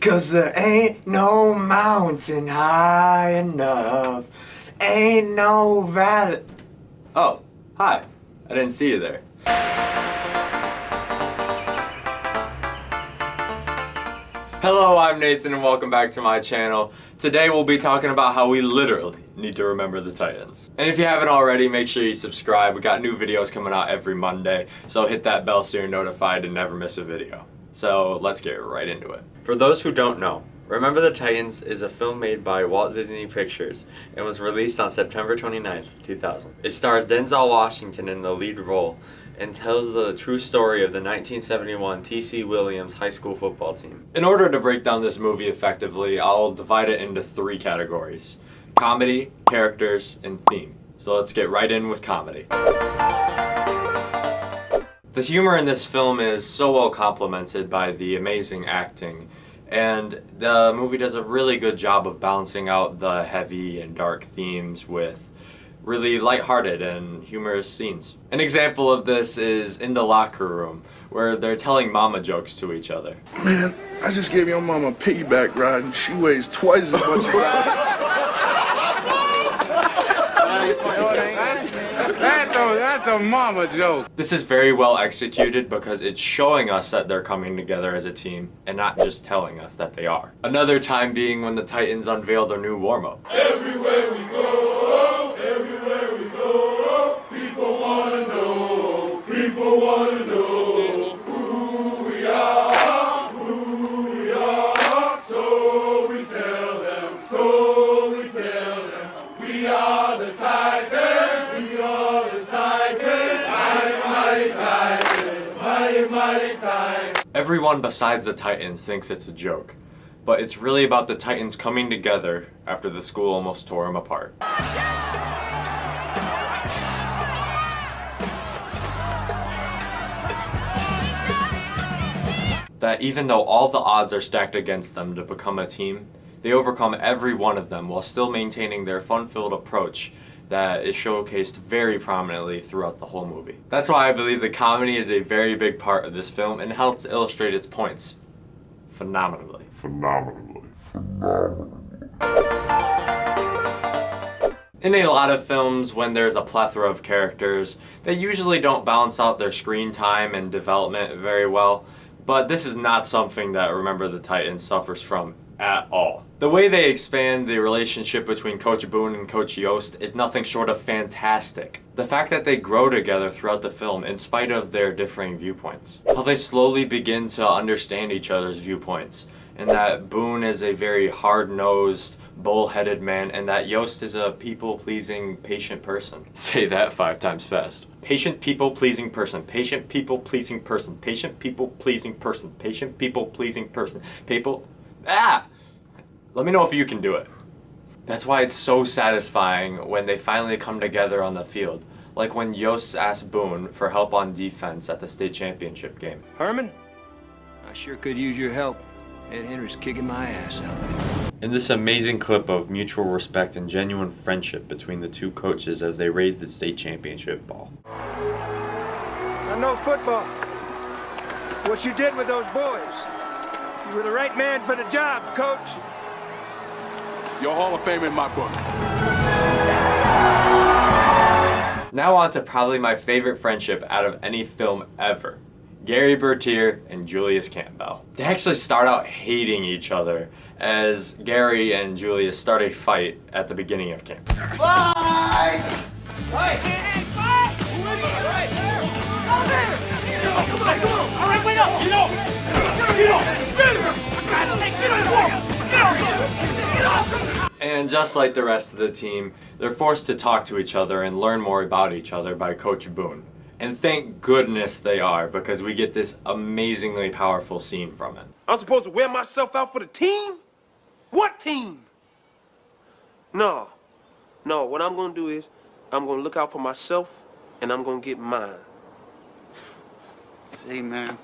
'Cause there ain't no mountain high enough, ain't no valley. Oh, hi. I didn't see you there. Hello, I'm Nathan and welcome back to my channel. Today we'll be talking about how we literally need to remember the Titans. And if you haven't already, make sure you subscribe. We got new videos coming out every Monday, so hit that bell so you're notified and never miss a video. So let's get right into it. For those who don't know, Remember the Titans is a film made by Walt Disney Pictures and was released on September 29th, 2000. It stars Denzel Washington in the lead role and tells the true story of the 1971 T.C. Williams high school football team. In order to break down this movie effectively, I'll divide it into three categories: comedy, characters, and theme. So let's get right in with comedy. The humor in this film is so well complemented by the amazing acting, and the movie does a really good job of balancing out the heavy and dark themes with really lighthearted and humorous scenes. An example of this is in the locker room, where they're telling mama jokes to each other. Man, I just gave your mama a piggyback ride and she weighs twice as much as I. That's a mama joke. This is very well executed because it's showing us that they're coming together as a team and not just telling us that they are. Another time being when the Titans unveil their new warm-up. Everywhere we go, people wanna know who we are, so we tell them, we are the Titans, mighty Titans. Everyone besides the Titans thinks it's a joke, but it's really about the Titans coming together after the school almost tore them apart. That even though all the odds are stacked against them to become a team, they overcome every one of them while still maintaining their fun-filled approach that is showcased very prominently throughout the whole movie. That's why I believe the comedy is a very big part of this film and helps illustrate its points phenomenally. In a lot of films, when there's a plethora of characters, they usually don't balance out their screen time and development very well, but this is not something that Remember the Titans suffers from at all. The way they expand the relationship between Coach Boone and Coach Yost is nothing short of fantastic. The fact that they grow together throughout the film in spite of their differing viewpoints. How they slowly begin to understand each other's viewpoints, and that Boone is a very hard-nosed, bull-headed man, and that Yost is a people-pleasing, patient person. Say that 5 times fast. Patient, people-pleasing person. Patient, people-pleasing person. Patient, people-pleasing person. Patient, people-pleasing person. Let me know if you can do it. That's why it's so satisfying when they finally come together on the field. Like when Yost asked Boone for help on defense at the state championship game. Herman, I sure could use your help. Ed Henry's kicking my ass out. In this amazing clip of mutual respect and genuine friendship between the two coaches as they raise the state championship ball. I know football. What you did with those boys. You were the right man for the job, Coach. Your Hall of Fame in my book. Now on to probably my favorite friendship out of any film ever. Gary Bertier and Julius Campbell. They actually start out hating each other as Gary and Julius start a fight at the beginning of camp. Fight! Fight! Fight! Right there! Out there! Come on! All right, wait up! Get off! And just like the rest of the team, they're forced to talk to each other and learn more about each other by Coach Boone. And thank goodness they are, because we get this amazingly powerful scene from it. I'm supposed to wear myself out for the team? What team? No, what I'm gonna do is, I'm gonna look out for myself, and I'm gonna get mine. Say, man,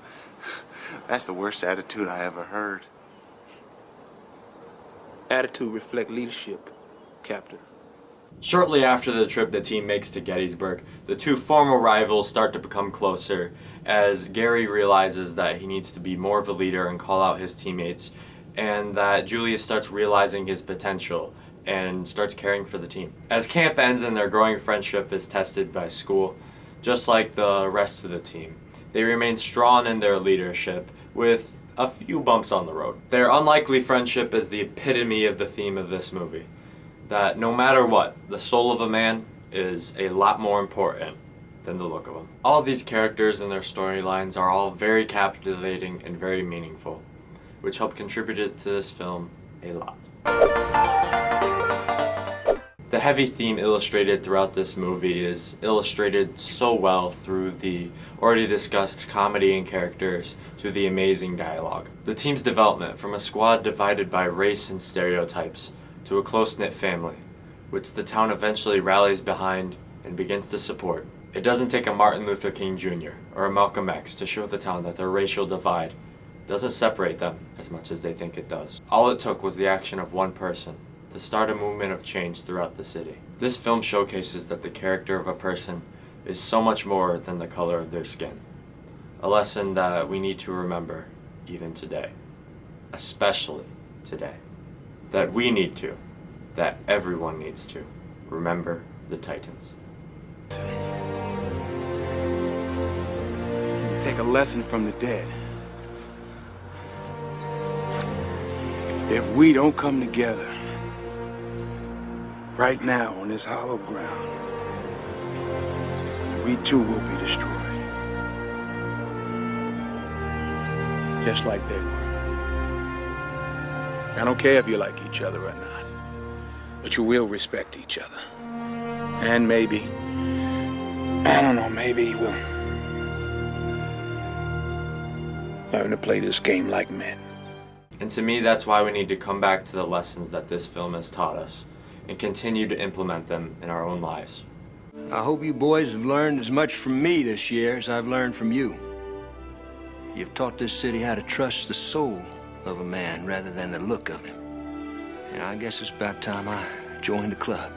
that's the worst attitude I ever heard. Attitude reflect leadership, Captain. Shortly after the trip the team makes to Gettysburg, the two former rivals start to become closer as Gary realizes that he needs to be more of a leader and call out his teammates and that Julius starts realizing his potential and starts caring for the team. As camp ends and their growing friendship is tested by school, just like the rest of the team, they remain strong in their leadership with a few bumps on the road. Their unlikely friendship is the epitome of the theme of this movie, that no matter what, the soul of a man is a lot more important than the look of him. All of these characters and their storylines are all very captivating and very meaningful, which helped contribute to this film a lot. The heavy theme illustrated throughout this movie is illustrated so well through the already discussed comedy and characters to the amazing dialogue. The team's development from a squad divided by race and stereotypes to a close-knit family, which the town eventually rallies behind and begins to support. It doesn't take a Martin Luther King Jr. or a Malcolm X to show the town that their racial divide doesn't separate them as much as they think it does. All it took was the action of one person to start a movement of change throughout the city. This film showcases that the character of a person is so much more than the color of their skin. A lesson that we need to remember even today. Especially today. That we need to, that everyone needs to, remember the Titans. Take a lesson from the dead. If we don't come together right now on this hollow ground, we too will be destroyed. Just like they were. I don't care if you like each other or not, but you will respect each other. And maybe, I don't know, maybe we'll learn to play this game like men. And to me, that's why we need to come back to the lessons that this film has taught us and continue to implement them in our own lives. I hope you boys have learned as much from me this year as I've learned from you. You've taught this city how to trust the soul of a man rather than the look of him. And I guess it's about time I joined the club.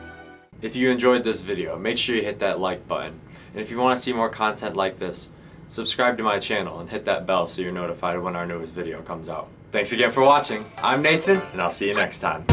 If you enjoyed this video, make sure you hit that like button. And if you want to see more content like this, subscribe to my channel and hit that bell so you're notified when our newest video comes out. Thanks again for watching. I'm Nathan, and I'll see you next time.